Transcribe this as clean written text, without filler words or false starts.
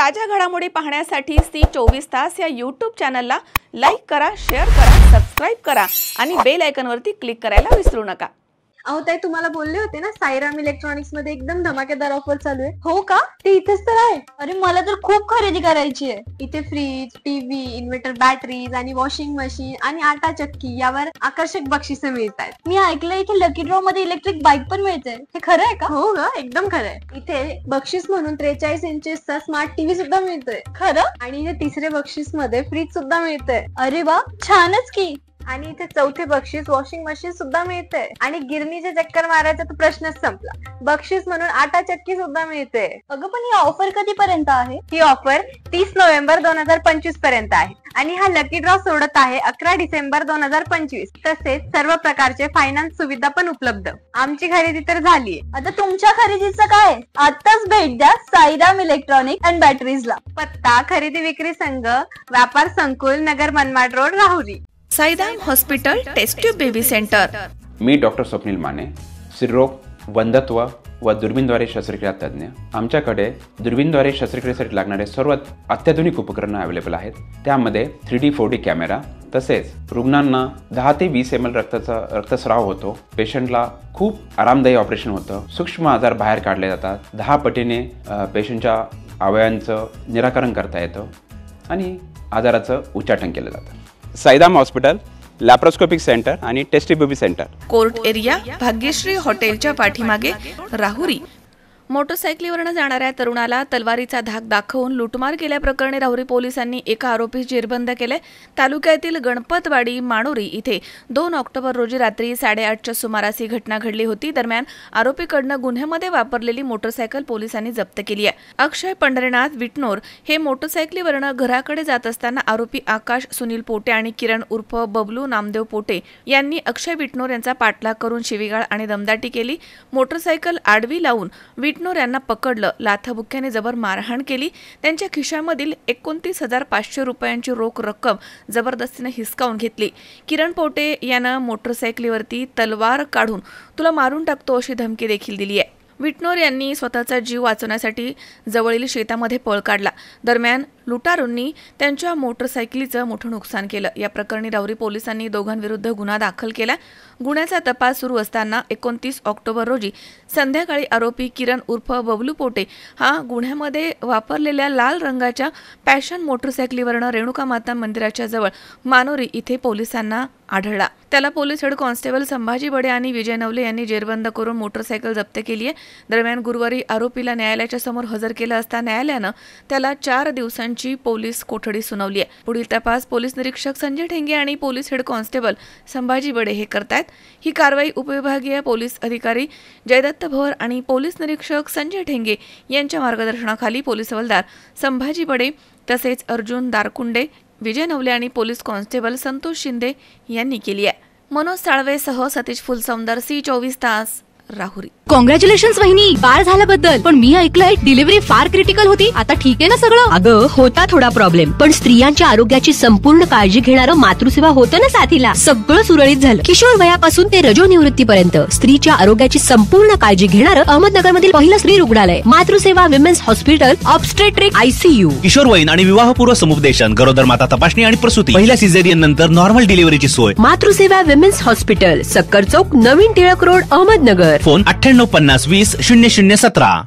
ताज्या घडामोडी पाहण्यासाठी सी24 तास या YouTube चॅनलला लाईक करा, शेअर करा, सबस्क्राइब करा आणि बेल आयकॉनवरती क्लिक करायला विसरू नका। अहो ताई, तुम्हाला बोलले होते ना साईराम इलेक्ट्रॉनिक्स मध्ये एकदम धमाकेदार ऑफर चालू आहे। हो का? ते इथेच तर आहे। अरे मला तर खूप खरेदी करायची आहे। इथे फ्रीज, टीव्ही, इन्व्हर्टर बॅटरीज आणि वॉशिंग मशीन आणि आटा चक्की यावर आकर्षक बक्षिसे मिळतात। मी ऐकलं इथे लकी ड्रॉ मध्ये इलेक्ट्रिक बाईक पण मिळते, हे खरं आहे का? हो ग, एकदम खरं आहे। इथे बक्षीस म्हणून 43 इंचेसचा स्मार्ट टीव्ही सुद्धा मिळतोय। खरं? आणि इथे तिसरे बक्षीस मध्ये फ्रीज सुद्धा मिळतंय। अरे वा, छानच की। आणि इथे चौथे बक्षीस वॉशिंग मशीन सुद्धा मिळते आणि गिरणीचे चक्कर मारायचा तर प्रश्नच संपला। बक्षीस म्हणून आटा चक्की सुद्धा मिळते। अगं पण ही ऑफर कधीपर्यंत आहे? ही ऑफर 30 नोव्हेंबर 2025 पर्यंत आहे आणि हा लकी ड्रॉ सोडत आहे 11 डिसेंबर 2025। तसेच सर्व प्रकारचे फायनान्स सुविधा पण उपलब्ध। आमची खरेदी तर झालीये, आता तुमच्या खरेदीचं काय? आताच भेट द्या साईराम इलेक्ट्रॉनिक अँड बॅटरीजला। पत्ता खरेदी विक्री संघ, व्यापार संकुल, नगर Manmad road, Rahuri. Sairam hospital test tube baby centre. मी डॉक्टर स्वप्नील माने, स्त्रीरोग, वंध्यत्व व दुर्बीणद्वारे शस्त्रक्रिया तज्ज्ञ। आमच्याकडे दुर्बीणद्वारे शस्त्रक्रियेसाठी लागणारे सर्व अत्याधुनिक उपकरणं अवेलेबल आहेत। त्यामध्ये 3D 4D कॅमेरा, तसेच रुग्णांना 10 ते 20 ml रक्तस्राव होतो। पेशंटला खूप आरामदायी ऑपरेशन होतं। सूक्ष्म आजार बाहेर काढले जातात। 10 पटीने पेशंटच्या अवयवांचं निराकरण करता येतं आणि आजाराचं उच्चाटन केलं जातं। साईराम हॉस्पिटल, लॅप्रोस्कोपिक सेंटर आणि test tube baby centre, court area, Bhagyashree हॉटेलच्या पाठीमागे, राहुरी। मोटरसायकलीवरनं जाणाऱ्या तरुणाला तलवारीचा धाक दाखवून लुटमार केल्याप्रकरणी राहुरी पोलिसांनी एका आरोपीस जेरबंद केले। तालुक्यातील गणपतवाडी माणोरी इथे 2 ऑक्टोबर रोजी रात्री 8:30च्या सुमारास ही घटना घडली होती। दरम्यान आरोपीकडनं गुन्ह्यामध्ये वापरलेली मोटरसायकल पोलिसांनी जप्त केली आहे। अक्षय पंढरीनाथ विटनोर हे मोटरसायकलीवरनं घराकडे जात असताना आरोपी आकाश सुनील पोटे आणि किरण उर्फ बबलू नामदेव पोटे यांनी अक्षय विटनोर यांचा पाठलाग करून शिवीगाळ आणि दमदाटी केली। मोटरसायकल आडवी लावून विटनोर यांना पकडलं, लाथाबुक्क्याने जबर मारहाण केली। त्यांच्या खिशामधील 29,500 रुपयांची रोख रक्कम जबरदस्तीने हिसकावून घेतली। किरण पोटे यानं मोटरसायकलीवरती तलवार काढून तुला मारून टाकतो अशी धमकी देखील दिली आहे। विटनोर यांनी स्वतःचा जीव वाचवण्यासाठी जवळील शेतामध्ये पळ काढला। दरम्यान लुटारूंनी त्यांच्या मोटरसायकलीचं मोठं नुकसान केलं। या प्रकरणी राहुरी पोलिसांनी दोघांविरुद्ध गुन्हा दाखल केला। गुन्ह्याचा तपास सुरू असताना 29 ऑक्टोबर रोजी संध्याकाळी आरोपी किरण उर्फ बबलू पोटे हा गुन्ह्यामध्ये वापरलेल्या लाल रंगाच्या पॅशन मोटरसायकलीवरनं रेणुका माता मंदिराच्या जवळ मानोरी इथे पोलिसांना आढळला। त्याला पोलीस हेड कॉन्स्टेबल संभाजी बडे आणि विजय नवले यांनी जेरबंद करून मोटरसायकल जप्त केली आहे। दरम्यान गुरुवारी आरोपीला न्यायालयाच्या समोर हजर केलं असता न्यायालयानं त्याला 4 दिवसांची पोलीस कोठडी सुनावली आहे। पुढील तपास पोलीस निरीक्षक संजय ठेंगे आणि पोलीस हेड कॉन्स्टेबल संभाजी बडे हे करतायत। ही कारवाई उपविभागीय पोलीस अधिकारी जयदत्त भवर आणि पोलीस निरीक्षक संजय ठेंगे यांच्या मार्गदर्शनाखाली पोलीस हवालदार संभाजी बडे तसेच अर्जुन दारकुंडे, विजय नवले आणि पोलीस कॉन्स्टेबल संतोष शिंदे यांनी केली आहे। मनोज साळवेसह सतीश फुलसौंदर, सी24 तास, राहुरी। कॉंग्रॅच्युलेशन्स वहिनी, बाळ झाल्याबद्दल। पण मी ऐकलंय डिलिव्हरी फार क्रिटिकल होती, आता ठीक आहे ना सगळं? अगं होता थोडा प्रॉब्लेम, पण स्त्रियांच्या आरोग्याची संपूर्ण काळजी घेणारं मातृसेवा होतं ना साथीला। सगळं सुरळीत झालं। किशोर वयापासून ते रजोनिवृत्तीपर्यंत स्त्रीच्या आरोग्याची संपूर्ण काळजी घेणारं अहमदनगर मधील पहिलं स्त्री रुग्णालय Matruseva women's hospital, obstetric ICU। किशोरवयीन आणि विवाहपूर्व समुपदेशन, गरोदर माता तपासणी आणि प्रसूती, पहिल्या सिझेरियन नंतर नॉर्मल डिलिव्हरीची सोय। मातृसेवा विमेन्स हॉस्पिटल, सक्कर चौक, नवीन टिळक रोड, अहमदनगर। फोन 9850 20 0017।